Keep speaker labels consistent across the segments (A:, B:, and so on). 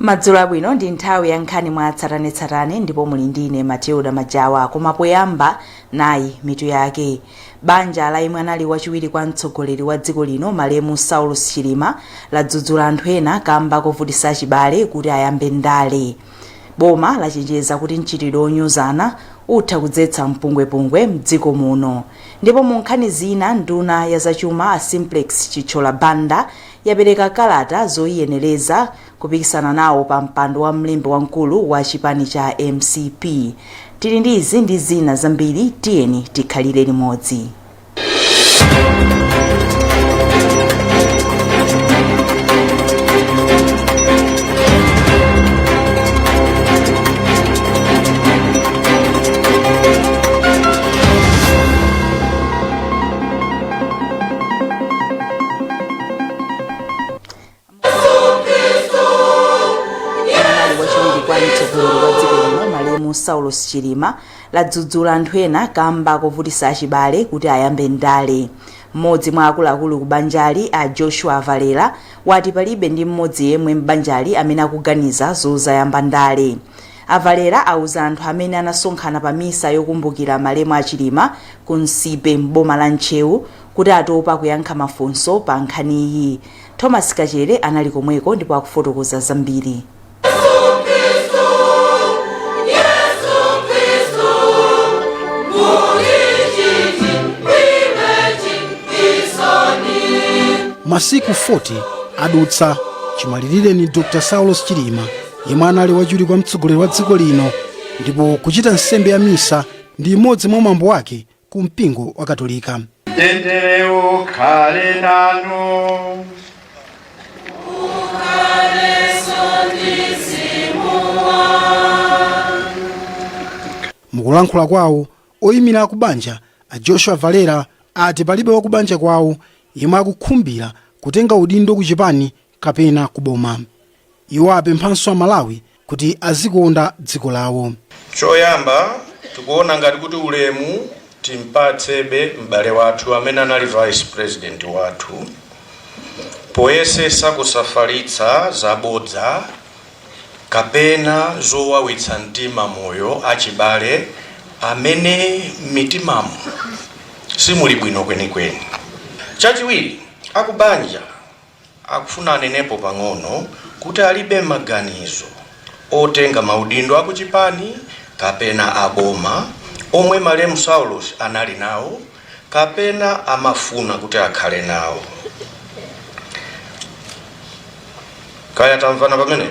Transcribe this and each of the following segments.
A: Madzulo abwino ndi nthawi ya nkhani mwa tsatanetsatane ndipo muli ndine Matilda Majawa. Koma poyamba nayi mitu yake. Banja la imwe anali wachiwiri kwa mtsogoleri wa dziko lino Malemu Saulus Chilima ladzudzula anthu ena kamba kovutisa chibale kuti ayambe ndale. Boma lachenjeza kuti mchitidwe onyozana utha kudzetsa mpungwepungwe mdziko muno. Ndipo mu nkhani zina nduna ya zachuma a Simplex Chichola Banda yapereka kalata zoyiyenereza kupikisana nawo pa mpando wa mlembi wamkulu wa chipani cha MCP. Tili ndi izi ndi zina zambiri, tiyeni tikhalire limodzi. Malemu Saulus Chilima ladzudzula anthu ena kamba kovutisa chibale kuti ayambe ndale. Mmodzi mwa akuluakulu ku banjali a Joshua Valera wati palibe ndi mmodzi yemwe mbanjali amene akuganiza zozayamba ndale. Avalera auza anthu amene anasonkhana pa misa yokumbukira Malemu a Chilima ku Nsipe m'boma la Nchewu kuti atopa kuyankha mafunso pa nkhani iyi. Thomas Kachere anali komweko ndipo akufotokoza zambiri.
B: Masiku 40 adutsa chimwalirire ni Dr. Saulus Chilima yemwe anali wachiwiri kwa mtsogoleri wa dziko lino ndipo kuchita nsembe ya misa ndi imodzi mwa mwambo wake ku mpingo wa Katolika.
C: Tendere ukhale nanu.
B: Mukulankhula kwawo oyimira akubanja a Joshua Valera ati palibe wakubanja kwawo yemwe akukhumbira kutenga udindo ku chipani kapena kuboma. Iwo apemphanso Amalawi kuti azikonda dziko lawo.
C: Choyamba tikuona ngati kuti ulemu timpatsebe m'bale wathu amene anali vice president wathu poyesesa kusafalitsa zabodza kapena zowawitsa mtima moyo achibale amene mitimamu simuli bwino kwenikweni. Chachiwiri akubanja akufuna anenepo pang'ono kuti alibe maganizo otenga maudindo akuchipani kapena aboma omwe Malemu Saulus anali nawo kapena amafuna kuti akhale nawo. Kaya tamvana pamene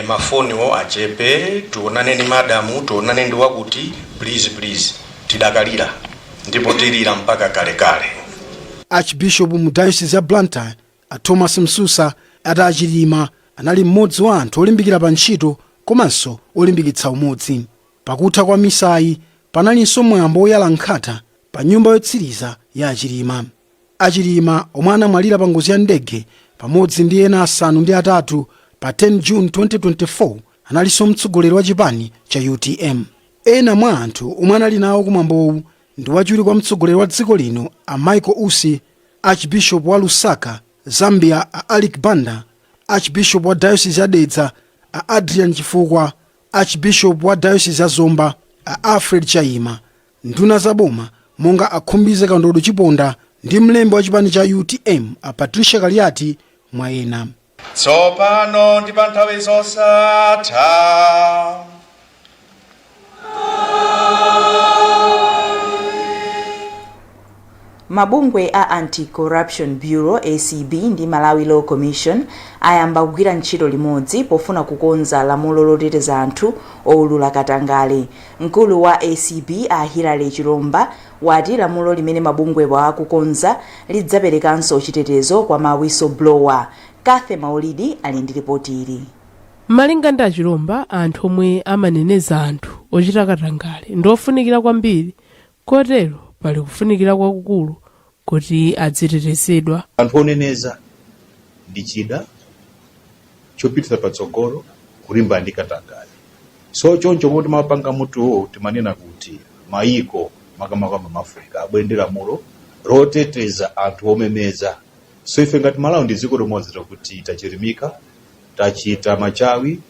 C: mafoniwo achepe, tuonane ni madamu, tuonane ndi wakuti, please tidakalira ndipo tilira mpaka kale.
B: Archbishop mu Diocese ya Blantyre a Thomas Msusa ati a Chilima anali mmodzi wa anthu olimbikira pa ntchito komanso olimbikitsa umodzi. Pakutha kwa misayi panalinso mwambo woyala nkhata pa nyumba yotsiriza ya Achilima. Achilima omwe anamwalira pa ngozi ya ndege pamodzi ndi ena asanu ndi atatu pa 10 June 2024 analinso mtsogoleri wa chipani cha UTM. Ena mwa anthu omwe anali nawo kumwambowu ndi wachiwiri kwa mtsogoleri wa dziko lino a Michael Usi, Archbishop wa Lusaka, Zambia a Alik Banda, Archbishop wa Diocese ya Dedza a Adrian Chifukwa, Archbishop wa Diocese ya Zomba a Alfred Chaima, nduna za boma monga akhumbize Kandodo Chiponda ndi mlembi wa chipani cha UTM a Patricia Kaliati mwa ena.
C: Tsopano ndi pa nthawi zosatha.
A: Mabungwe a Anti-Corruption Bureau ACB ndi Malawi Law Commission ayamba kugwira ntchito limodzi pofuna kukonza lamulo loteteza anthu owulula katangale. Mkulu wa ACB a Hilary Chilomba wati lamulo limene mabungwe akukonza lidzaperekanso chitetezo kwa ma whistleblower. Kathe Maulidi ali ndi ripoti ili.
D: Malinga ndi Chilomba, anthu omwe amaneneza anthu ochita katangale ndofunikira kwambiri, kotero pali kufunikira kwakukulu kuti adzitetezedwa.
E: Anthu oneneza ndi chida chopitira patsogolo kulimba ndi katangale. So choncho moti mapanga mutuwo timanena kuti maiko makamaka mu Africa abwendera mulo roteteza anthu omemeza. So ife ngati Malawi ndi dziko limodzi lokuti tachirimika tachita machawi,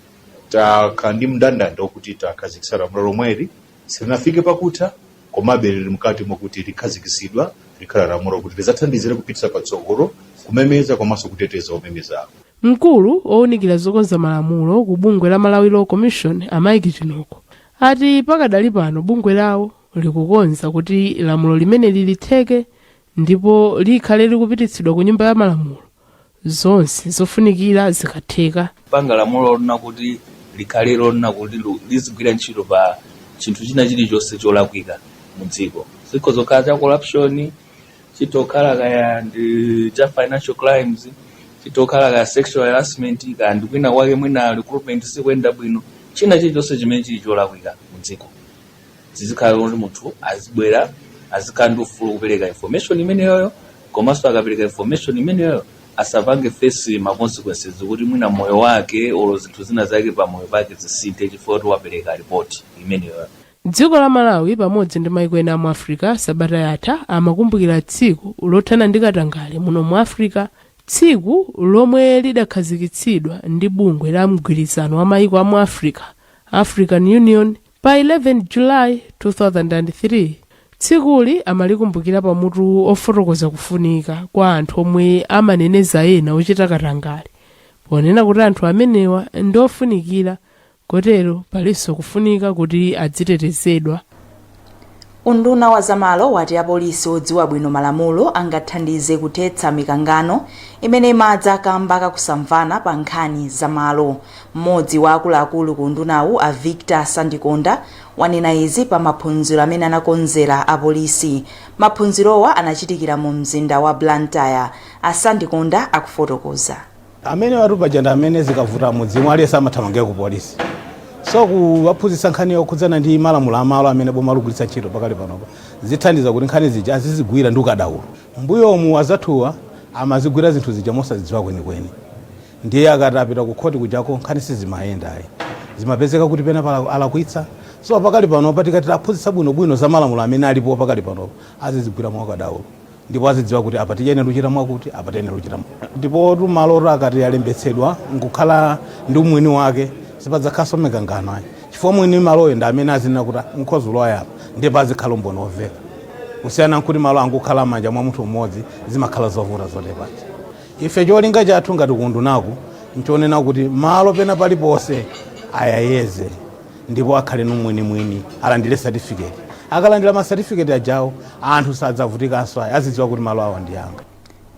E: takandi mndandanda okuti takhazikitsa lamulo lomweli silinafike pakutha komabe lili mkati mwakuti likhazikisidwa likhala lamulo kuti lizathandizire kupititsa patsogolo kumemeza komanso kuteteza omemezawo.
D: mkulu owunikira zokonza malamulo ku bungwe la Malawi Law Commission Mike Chinoko ati pakadali pano bungwe lawo likukonza kuti lamulo limene lilitheke ndipo likhale likupititsidwa ku nyumba ya malamulo zonse zofunikira zikatheka.
F: Panga lamulo lona kuti likhale lona kuti lizigwira ntchito pa chinthu china chilichonse cholakwika mu dziko. Sikhoza cha corruption, chitokhala kaya ndi cha financial crimes, chitokhala kaya sexual harassment, kaya ndi kwina kwake mwina recruitment sikwenda bwino. China chilichonse chimene chili cholakwika mu dziko. Zizikhala kuti munthu azibwera azikhala ndi ufulu kupereka information imeneyo, komanso akapereka information imeneyo asapange face ma consequences kuti mwina moyo wake olo zinthu zina zake pa moyo wake zisinthe chifukwa kuti wapereka report imeneyo.
D: dziko la Malawi pamodzi ndi maiko ena mu Africa sabata yatha amakumbukira tsiku lothana ndi katangale muno mu Africa, tsiku lomwe lidakhazikitsidwa ndi bungwe la mgwirizano wa maiko a mu Africa, African Union, pa 11 July 2003. tsikuli amalikumbukira pamutu ofotokoza kufunika kwa anthu omwe amaneneza ena ochita katangale, ponena kuti anthu amenewa ndi ofunikira kotero palinso kufunika kuti adzitetezedwa.
A: unduna wa zamalo wati apolisi odziwa bwino malamulo angathandize kuthetsa mikangano imene imadza kamba kakusamvana pa nkhani zamalo. Mmodzi wa akuluakulu ku undunawu a Victor Sandikonda wanena izi pa maphunziro amene anakonzera apolisi. Maphunzirowa anachitikira mu mzinda wa Blantyre. A Sandikonda akufotokoza.
G: Amene watupajanda amene zikavuta mudzimu aliyesa amathamangira ku polisi. So kuwaphunzitsa nkhani yokhudzana ndi malamulo amalo amene boma ligwiritsa ntchito pakali panopo zithandiza kuti nkhani zija azizigwira ndi ukadaulo. Mbuyomu azathuwa amazigwira zinthu zija mosazidziwa kwenikweni. Ndiye akati apita ku khoti kujako nkhani sizimayenda ayi, zimapezeka kuti pena alakwitsa. So pakali panopo tikati aphunzitsa bwinobwino za malamulo amene alipo pakali panopo azizigwira mwaukadaulo, ndipo azidziwa kuti apa tiyene luchita mwakuti apa tiyene luchita mwakuti. Ndipo tumalo akati alembetsedwa nkukhala ndi umwini wake sipadzakhaso mikangano ayi, chifukwa mwini maloyo ndi amene azinena kuti nkhozulo ayapa ndipo azikhala umboni woveka. Kusiyana nkuti malo angukhala manja mwa munthu mmodzi zimakhala zovuta zotepa. Ife cholinga chathu ngati kundunaku nchonena kuti malo pena paliponse ayayeze ndipo akhale numwini alandire certificate. Akalandira ma certificate ajawo anthu sadzavutikanso ayi, azidziwa kuti malo awo ndi anga.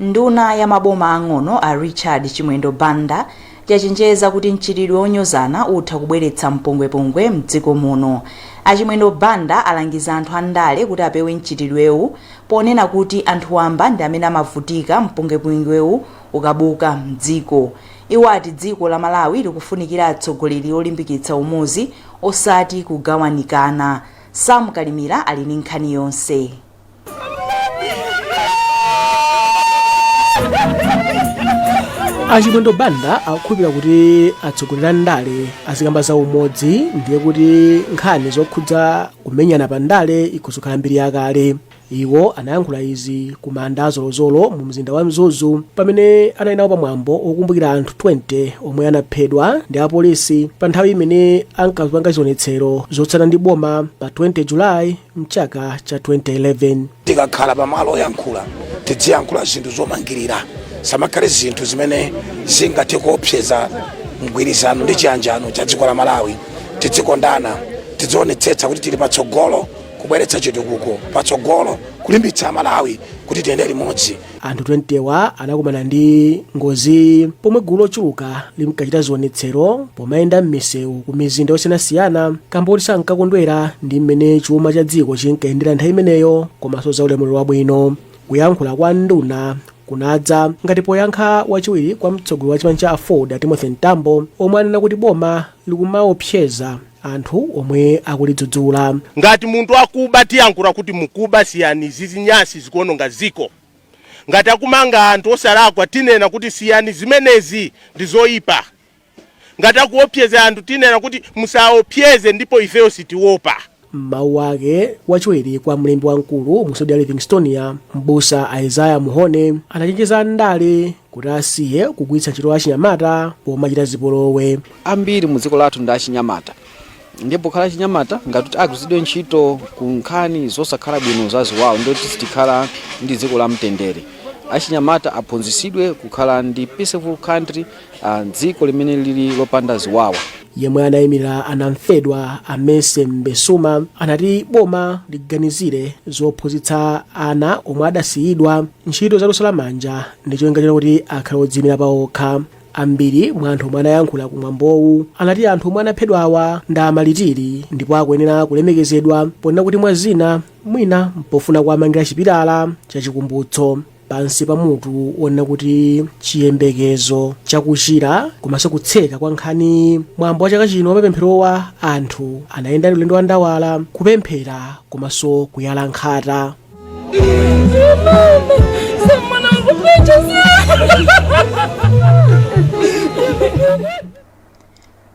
A: Nduna ya maboma ang'ono a Richard Chimwendo Banda yachenjeza kuti mchitidwe onyozana utha kubweretsa mpongwepongwe mdziko muno. Achimwendo Banda alangiza anthu andale kuti apewe mchitidwewu ponena kuti anthu wamba ndi amene amavutika mpongwepongwewu ukabuka mdziko. Iwo ati dziko la Malawi likufunikira atsogoleri olimbikitsa umodzi osati kugawanikana. Sam Kalimira ali ndi nkhani yonse.
H: Achimwendo Banda akukhulupirira kuti atsogoleri andale azikamba za umodzi, ndiye kuti nkhani zokhudza kumenyana pa ndale ikuzokhala mbiri yakale. Iwo anayankhula izi ku manda azolozolo mu mzinda wa Mzuzu pamene anali nawo pamwambo okumbukira anthu 20 omwe anaphedwa ndi apolisi pa nthawi imene ankapanga zionetsero zotsana ndi boma pa 20 Julayi mchaka cha 2011.
I: Tikakhala pamalo oyankhula tidziyankhula zinthu zomangirira, samakhale zinthu zimene zingathe kuopseza mgwirizano ndi chiyanjano cha dziko la Malawi. Tidzikondana, tidzionetsetsa kuti tili patsogolo kubweretsa chitukuko patsogolo, kulimbitsa Malawi kuti tiyende limodzi.
H: Anthu 20 wa anakumana ndi ngozi pomwe gulu lochuluka linkachita zionetsero pomayenda m'misewu ku mizinda yosiyanasiyana kamboti sankakondwera ndi mmene chuma cha dziko chinkayendera nthawi imeneyo komanso za ulemerero wabwino. Kuyankhula kwa nduna kunadza ngati poyankha wachiwiri kwa mtsogoleri wa chipani cha Aford Timothy Ntambo omwe anena kuti boma likumaopseza anthu omwe akulidzudzula.
J: Ngati munthu akuba tiyankhula kuti mukuba siyani zizinyasi zikuononga ziko. Ngati akumanga anthu osalakwa tinena kuti siyani zimenezi ndizoyipa. Ngati akuopseza anthu tinena kuti musaopseze ndipo ifeyo sitiopa.
H: Mawu ake wachiwiri kwa mlembi wamkulu mu Saudi Livingstonia Mbusa Isaiah Muhone anachenjeza ndale kuti asiye kugwiritsa ntchito achinyamata pomachita zipolowe.
K: Ambiri mu dziko lathu ndi achinyamata, ndipo khala achinyamata ngati agwiritsidwe ntchito ku nkhani zosakhala bwino za ziwawa ndoti sitikhala ndi dziko la mtendere. Achinyamata aphunzitsidwe kukhala ndi peaceful country, dziko limene lili lopanda ziwawa.
H: Yemwe anayimirira anamfedwa Amese Mbesuma anati boma liganizire zophunzitsa ana omwe adasiyidwa ntchito zaluso lamanja ndi cholinga kuti akhale odziyimira paokha. Ambiri mwa anthu omwe anayankhula kumwambowu anati anthu omwe anaphedwawa ndi amalitiri ndipo akuyenera kulemekezedwa ponena kuti mwa zina mwina mpofuna kuwamangira chipilala chachikumbutso pansi pamutu wonena kuti chiyembekezo chakuchira komanso kutseka kwa nkhani. Mwambo wa chaka chino wamapempherowa anthu anayenda ulendo wa ndawala kupemphera komanso kuyala nkhata.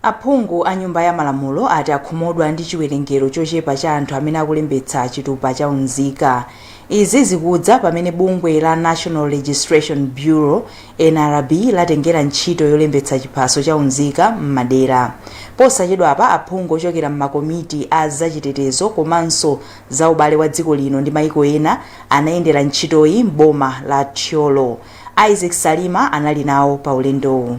A: Aphungu a nyumba ya malamulo ati akhumudwa ndi chiwerengero chochepa cha anthu amene akulembetsa chitupa cha unzika. Izi zikudza pamene bungwe la National Registration Bureau NRB latengera ntchito yolembetsa chiphaso cha unzika m'madera. Posachedwapa aphungu ochokera m'makomiti a zachitetezo komanso za ubale wa dziko lino ndi maiko ena anayendera ntchitoyi m'boma la Thyolo. Isaac Salima anali nawo pa ulendowu.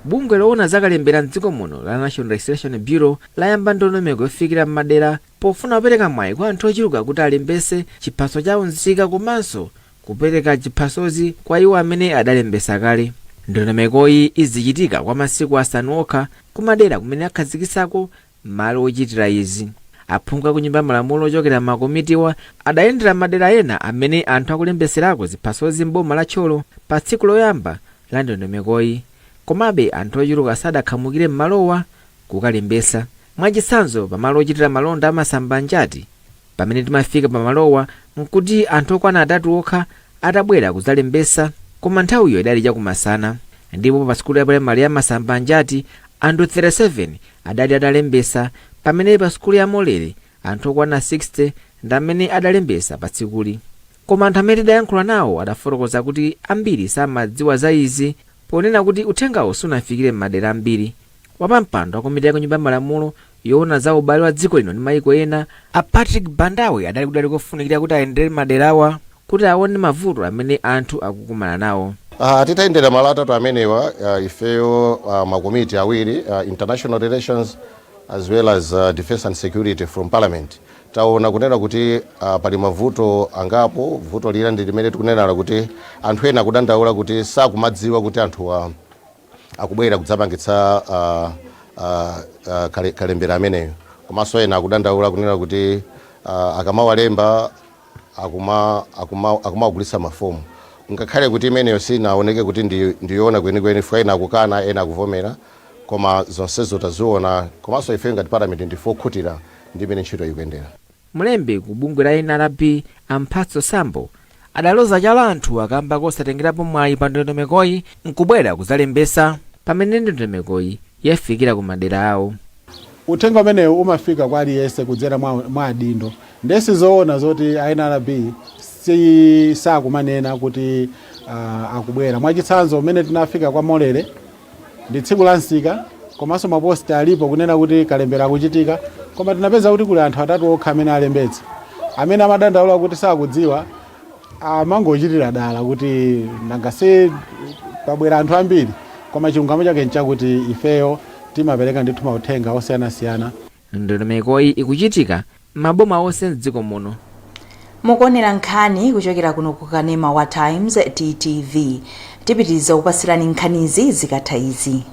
L: Bungwe loona zakalembera mdziko muno la National Registration Bureau layamba ndondomeko yofikira m'madera pofuna kupereka mwayi kwa anthu ochuluka kuti alembese chiphaso cha unzika komanso kupereka chiphasozi kwa iwo amene adalembesa kale. Ndondomekoyi izichitika kwa masiku asanu okha kumadera kumene akhazikitsako malo ochitira izi. Aphungu a ku nyumba ya malamulo ochokera m'makomitiwa adayendera madera ena amene anthu akulembeserako ziphasozi m'boma la Thyolo pa tsiku loyamba la ndondomekoyi. Komabe anthu ochuluka sadakhamukire m'malowa kukalembesa. Mwachitsanzo pamalo ochitira malonda amasamba njati pamene timafika pamalowa nkuti anthu okwana atatu okha atabwera kuzalembesa, koma nthawiyo idali chakumasana. Ndipo pa sukulu ya primary ya masamba njati anthu 37 adali adalembesa, pamene pa sukulu ya Molere anthu okwana 60 ndi amene adalembesa pa tsikuli. Koma anthu amene tidayankhula nawo adafotokoza kuti ambiri samadziwa za izi ponena kuti uthengawo sunafikire m'madera ambiri. Wapampando wa komiti ya nyumba ya malamulo yoona za ubale wa dziko lino ndi maiko ena a Patrick Bandawe adali kudali kofunikira kuti ayendere maderawa kuti aone mavuto amene anthu akukumana nawo.
M: Titayendera malo atatu amenewa ifeyo makomiti awiri international relations as well as defense and security from parliament. Taona kunena kuti pali mavuto angapo, vuto lina ndi limene tikunena kuti anthu ena kudandaula kuti sakumadziwa kuti anthu akubwera kudzapangitsa kalembera ameneyo. Komanso ena akudandaula kunena kuti akamawalemba akumagulitsa mafomu. Ngakhale kuti imeneyo sinaoneke kuti ndiyoona kwenikweni funa ena akukana ena akuvomera, koma zonsezo taziona komanso ife ngati parliament ndifokhutira ndi imene ntchito ikuyendera.
L: Mlembi ku bungwe la NRB Amphatso Sambo adaloza chala anthu akamba kosatengerapo mwayi pa ndondomekoyi nkubwera kuzalembesa pamene ndondomekoyi yafikira ku madera awo.
G: Uthenga umenewu umafika kwa aliyense kudzera mwa adindo. Ndesi zoona zoti NRB sakumanena kuti akubwera. Mwachitsanzo umene tinafika kwa Molere ndi tsiku la Nsika, komanso maposta alipo kunena kuti kalembera akuchitika, koma tinapeza kuti kuli anthu atatu okha amene alembetsa, amene amadandaula kuti sakudziwa amangochitira dala kuti nangase pabwera anthu ambiri, koma chilungamo chake nchakuti ifeyo timapereka ndithu mauthenga osiyanasiyana.
L: Ndondomekoyi ikuchitika maboma onse mdziko muno.
A: Mukuonera nkhani kuchokera kuno ku Kanema wa Times TTV. Tipitiriza kupasirani nkhanizi zikatha izi.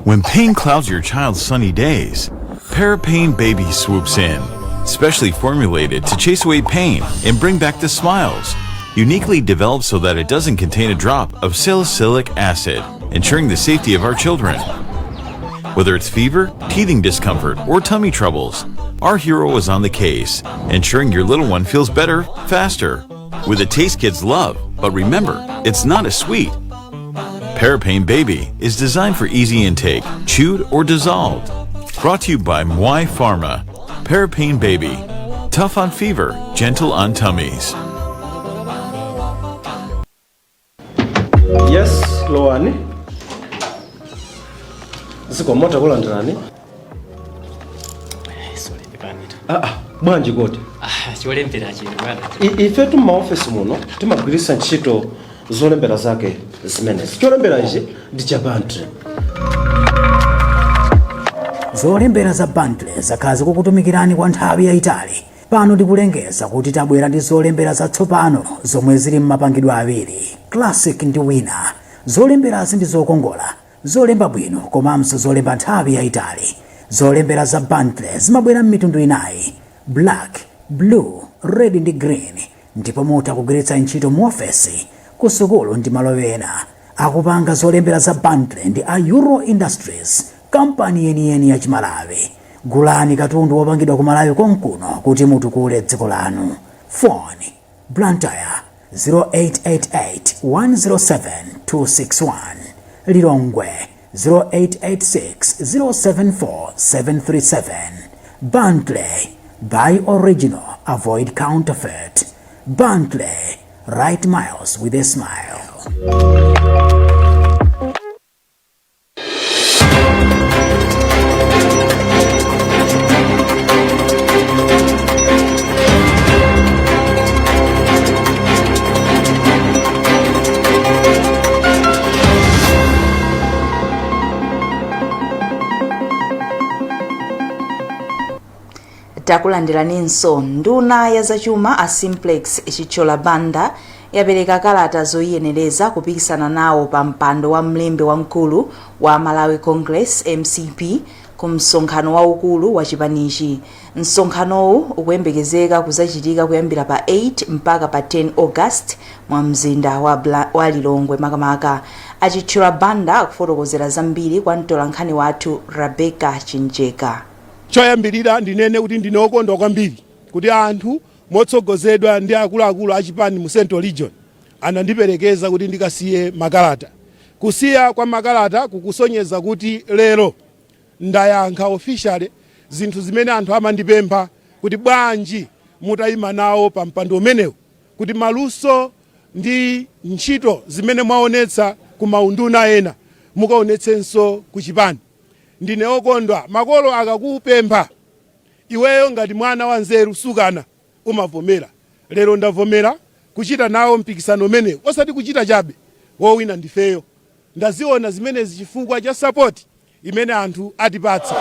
N: When pain clouds your child's sunny days, Parapain Baby swoops in, specially formulated to chase away pain and bring back the smiles. Uniquely developed so that it doesn't contain a drop of salicylic acid, ensuring the safety of our children. Whether it's fever, teething discomfort, or tummy troubles, our hero is on the case, ensuring your little one feels better, faster. With a taste kids love, but remember, it's not a sweet. Parapain Baby is designed for easy intake, chewed or dissolved. Brought to you by Mwai Pharma. Parapain Baby. Tough on fever, gentle on tummies.
O: Yes, Loani. Zikomota kulandirani.
P: Sorry, Panita.
O: Bwanji goti.
P: Chiolembera chino bwana.
O: Ife tu maofisi muno timagwirisa ntchito zolembera zake zimenezi. Cholembera ichi ndi cha Bantle.
Q: Zolembera za Bantle zakazi kukutumikirani kwa nthawi yayitali. Pano ndikulengeza kuti tabwera ndi zolembera zatsopano zomwe zili m'mapangidwe awiri, classic ndi winner. Zolemberazi ndi zokongola, zolemba bwino komanso zolemba nthawi yayitali. Zolembera za Bantle zimabwera m'mitundu inayi, black, blue, red ndi green, ndipo mutha kugwiritsa ntchito muofesi, kusukulu ndi malo ena. Akupanga zolembera za Bantle ndi a Euro Industries, kampani yeniyeni ya Chimalawi. Gulani katundu wopangidwa ku Malawi konkuno kuti mutukule dziko lanu. Phone Blantyre 0888 107 261, Lilongwe 0886 074 737. Bantle, buy original, avoid counterfeit. Bantle, write miles with a smile.
A: Takulandiraninso nduna ya zachuma a Simplex Chichola Banda yapereka kalata zoyenereza kupikisana nawo pa mpando wa mlembi wamkulu wa Malawi Congress MCP ku msonkhano waukulu wa chipanichi. Msonkhanowu ukuyembekezeka kuzachitika kuyambira pa 8 mpaka pa 10 August mwa mzinda wa Lilongwe makamaka. Achichola Banda akufotokozera zambiri kwa mtolankhani wathu Rebecca Chinjeka.
R: Choyambirira ndinene kuti ndinokondwa kwambiri kuti anthu motsogozedwa ndi akuluakulu achipani mu Central Region anandiperekeza kuti ndikasiye makalata. Kusiya kwa makalata kukusonyeza kuti lero ndayankha officially zinthu zimene anthu amandipempha kuti bwanji mutayima nawo pa mpando umenewu kuti maluso ndi ntchito zimene mwaonetsa ku maunduna ena mukaonetsenso ku chipani. Ndine okondwa makolo akakupempha iweyo ngati mwana wa nzeru sukana umavomera. Lero ndavomera kuchita nawo mpikisano umenewu, osati kuchita chabe wowina ndifeyo. Ndaziona zimenezi chifukwa cha support imene anthu atipatsa.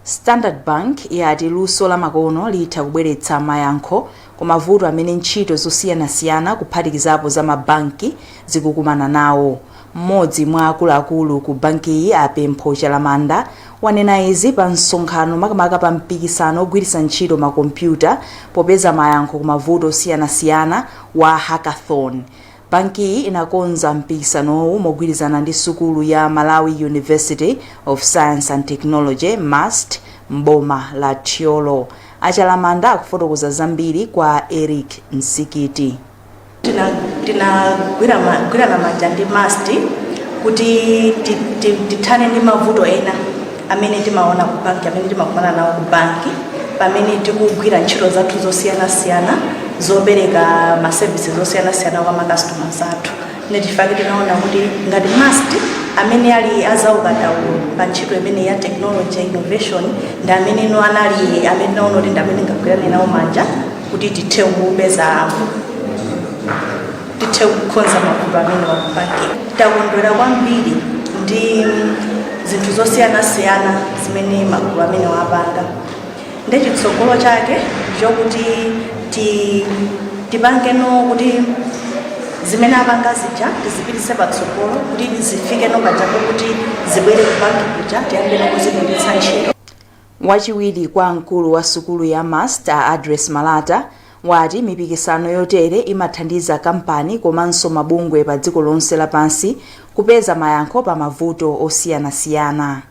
A: Standard Bank yati luso la makono litha kubweretsa mayankho ku mavuto amene ntchito zosiyanasiyana kuphatikizapo za mabanki zikukumana nawo. Mmodzi mwa akuluakulu ku bankiyi Apempho Chalamanda wanena izi pa msonkhano makamaka pa mpikisano ogwiritsa ntchito makompyuta popeza mayankho ku mavuto osiyanasiyana wa hackathon. Banki inakonza mpikisanowu mogwirizana ndi sukulu ya Malawi University of Science and Technology MUST mboma la Chiolo. Achalamanda akufotokoza zambiri kwa Eric Nsikiti.
S: Gwira na majandi MUST kuti tithane ndi mavuto ena amene timaona ku banki, amene timakumana nawo ku banki pamene tikugwira ntchito zathu zosiyanasiyana zopereka ma services zosiyanasiyana kwa ma customers athu. Netifake tinaona kuti ngati MUST amene ali azaukatawo pa ntchito imene ya technology innovation ndi amene no anali amene naona kuti ndi amene ngagwirane nawo manja kuti tithe kupeza kukonza mavuto amene wakubanki. Takondwera kwambiri ndi zinthu zosiyanasiyana zimene magulu amene wapanga. Ndi chitsogolo chake chokuti tipange no kuti zimene apanga zija tizipitise patsogolo kuti zifike no pachako kuti zibwere ku banki kuja tiyambire kuzigwiritsa ntchito.
A: Wachiwiri kwa mkulu wa sukulu ya MUST Address Malata wati mipikisano yotere imathandiza kampani komanso mabungwe pa dziko lonse lapansi kupeza mayankho pa mavuto osiyanasiyana.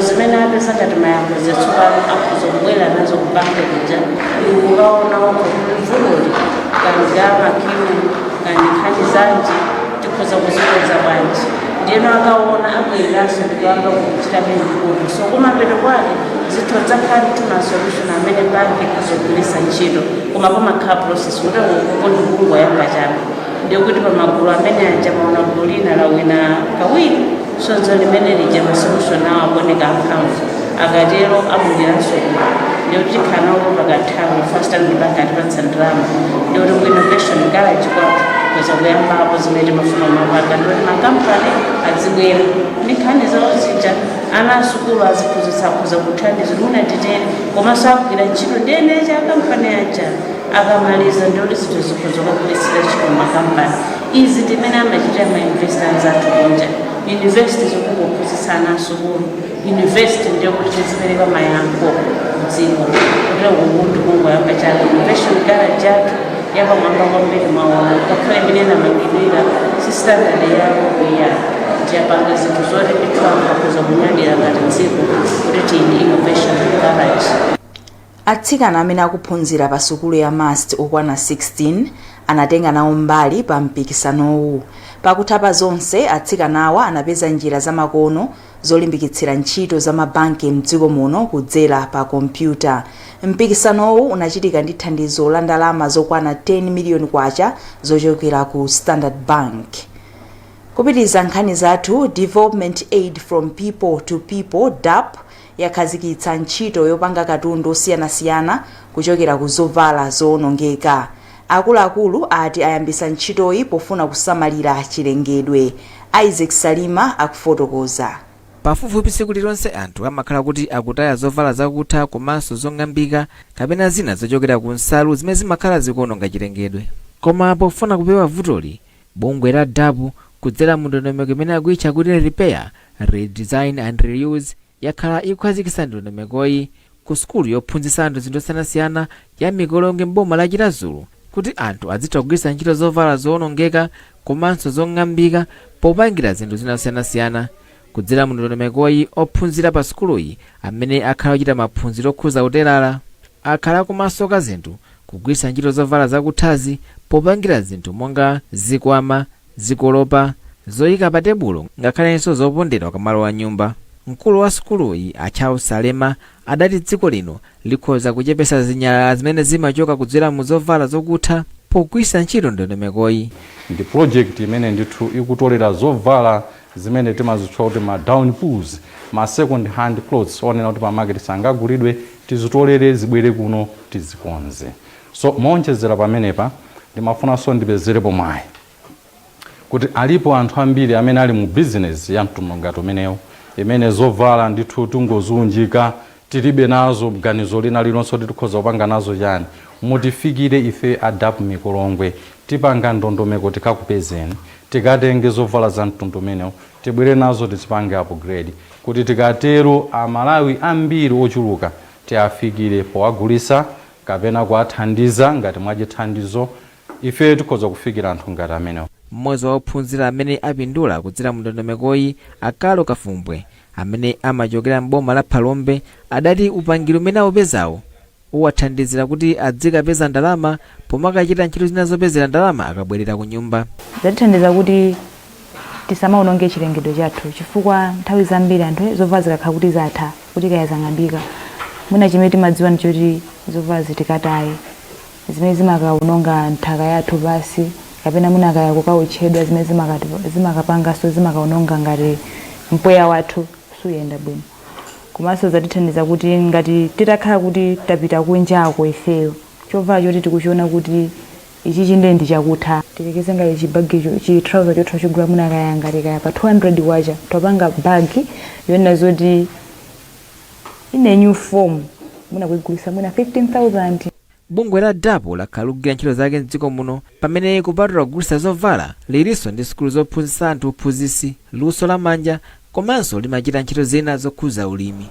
T: Zimene apeza ngati mayankho zitsopano akuzobwera nazo kubanke kuja ukaona mvuloli kandi amakimu kandi nkhani zanji tikhoza kuzipeza bwanji ndiyeno akaona abweraso ndikuyamba kuchita bendikulu so kumapeto kwake zitho zakhali tuna solution amene banki ikuzogwiritsa ntchito koma pamakhala process kuti ukondibungwa yamba chabe ndikuti pamagulu amene aja maona gulu lina lawina kawiri sonzo limene lija masolution awo akoneka amphamvu akatero abweraso ndikuti khanawo pakathawi first and pakati patsandrama ndikuti ku innovation garage kwathu kuza kuyamba apo zimene mafuna mapaka ndikuti makampani azibwera ndi nkhani zawo zija ana asukulu aziphunzitsa kuza kuthandiza munatitere komanso akugwira ntchito ndene cha kampani aja akamaliza ndikuti zinthu zikhozoka kulisira ntchito makampani izi timene amachitira ma-investors athu kunja university zokungophunzitsa ana asukulu university ndiyokuti tizipereka mayankho mdziko kutira kukunti kungoyamba chake innovation garage athu yapamwamba kwambiri maono kakhale imene namangidwira si standard yawo kuya tiyapanga zinthu zoti nditwanga kuza kunyadira ngati dziko kuti tiyini innovation garage.
A: Atsikana amene akuphunzira pa sukulu ya MUST okwana 16 anatenga nawo mbali pa mpikisanowu. Pakuthapa zonse atsikanawa anapeza njira zamakono zolimbikitsira ntchito za mabanki mdziko muno kudzera pa kompyuta. Mpikisanowu unachitika ndi thandizo la ndalama zokwana 10 miliyoni kwacha zochokera ku Standard Bank. Kupitiriza nkhani zathu, Development Aid from People to People DAP yakhazikitsa ntchito yopanga katundu osiyanasiyana kuchokera ku zovala zoonongeka. Akuluakulu ati ayambisa ntchitoyi pofuna kusamalira chilengedwe. Isaac Salima akufotokoza.
L: Pafupifupi tsiku lilonse anthu amakhala kuti akutaya zovala zakutha komanso zong'ambika kapena zina zochokera ku nsalu zimene zimakhala zikuononga chilengedwe. Koma pofuna kupewa vutoli, bungwe la DAP kudzera mu ndondomeko imene akuitcha kuti repair, redesign and reuse yakhala ikukhazikitsa ndondomekoyi ku sukulu yophunzitsa anthu zinthu zosiyanasiyana ya Mikolonge m'boma la Chitazulu kuti anthu azitha kugwiritsa ntchito zovala zoonongeka komanso zong'ambika popangira zinthu zina zosiyanasiyana. Kudzera mu ndondomekoyi ophunzira pa sukuluyi amene akhala ochita maphunziro okhuza utelala akhala kumasoka zinthu kugwiritsa ntchito zovala zakuthazi popangira zinthu monga zikwama, zikolopa, zoyika pa tebulo ngakhalenso zopondera kamalowa nyumba. Mkulu wa sukuluyi Charles Salema adati dziko lino likhoza kuchepesa zinyalala zimene zimachoka kudzera mu zovala zokutha pogwiritsa ntchito ndondomekoyi.
U: Ndi project imene ndithu ikutolera zovala zimene timazitchula kuti ma down pools, ma second hand clothes onena kuti pa market sangagulidwe tizitolere zibwere kuno tizikonze. So monjezera pamenepa ndimafunanso ndipezerepo mwayi kuti alipo anthu ambiri amene ali mu business ya mtundu ngati umenewo imene zovala ndithu tungozunjika tilibe nazo ganizo lina lilonse kuti tikhoza kupanga nazo chani. Mutifikire ife a DAP Mikolongwe tipanga ndondomeko tikakupezeni tikatenge zovala za mtundu umenewo tibwere nazo tizipange upgrade kuti tikatero amalawi ambiri ochuluka tiafikire powagulisa kapena kuathandiza ngati mwachithandizo ife tikhoza kufikira anthu ngati amenewo.
L: Mmodzi wa ophunzira amene apindula kudzera mu ndondomekoyi Akalo Kafumbwe amene amachokera m'boma la Phalombe adati upangiro umene aupezawo uwathandizira kuti adzikapeza ndalama pomakachita ntchito zina zopezera ndalama akabwerera ku nyumba.
V: Zatithandiza kuti tisamaononge chilengedwe chathu chifukwa nthawi zambiri anthu zovala zikakhala kuti zatha kuti kaya zang'ambika mwina chimene timadziwa ndichoti zovala zitikataye zimene zimakaononga nthaka yathu basi kapena mwina kaya kukauchedwa zimene zimakapanganso zimakaononga ngati mpweya wathu suyenda bwino. Komanso zatithandiza kuti ngati titakhala kuti tapita kunjako ifeyo chovala choti tikuchiona kuti ichi chinde ndi chakutha tilekeze ngati chibagi chitrouser chothu chigula mwina kaya ngati kaya pa 200 wacha topanga bagi yonena zoti ine new form mwina kuigulisa mwina 15,000.
L: Bungwe la DAP lakhala likugwira ntchito zake mdziko muno pamene kupatula kugulitsa zovala lilinso ndi sukulu zophunzitsa anthu uphunzitsi luso la manja komanso limachita ntchito zina zokhuza ulimi.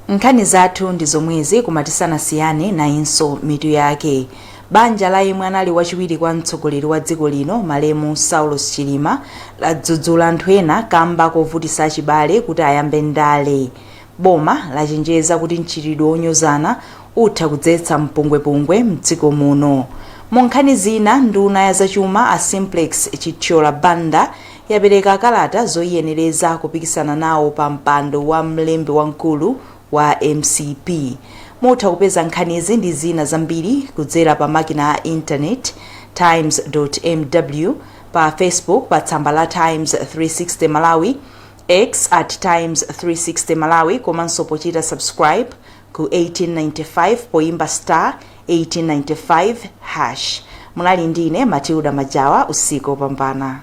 A: nkhani zathu ndi zomwezi koma tisanasiyane nayinso mitu yake. Banja la yemwe anali wachiwiri kwa mtsogoleri wa dziko lino Malemu Saulos Chilima ladzudzula anthu ena kamba kovutisa achibale kuti ayambe ndale. Boma lachenjeza kuti mchitidwe wonyozana utha kudzetsa mpungwepungwe mdziko muno. Mu nkhani zina, nduna ya zachuma a Simplex Chithyola Banda yapereka kalata zoyenereza kupikisana nawo pa mpando wa mlembi wamkulu wa MCP. Mutha kupeza nkhanizi ndi zina zambiri kudzera pa makina a internet times.mw, pa Facebook pa tsamba la Times 360 Malawi, X @Times 360 Malawi, komanso pochita subscribe ku 1895 poimba *1895#. Munali ndine Matilda Majawa, usiku opambana.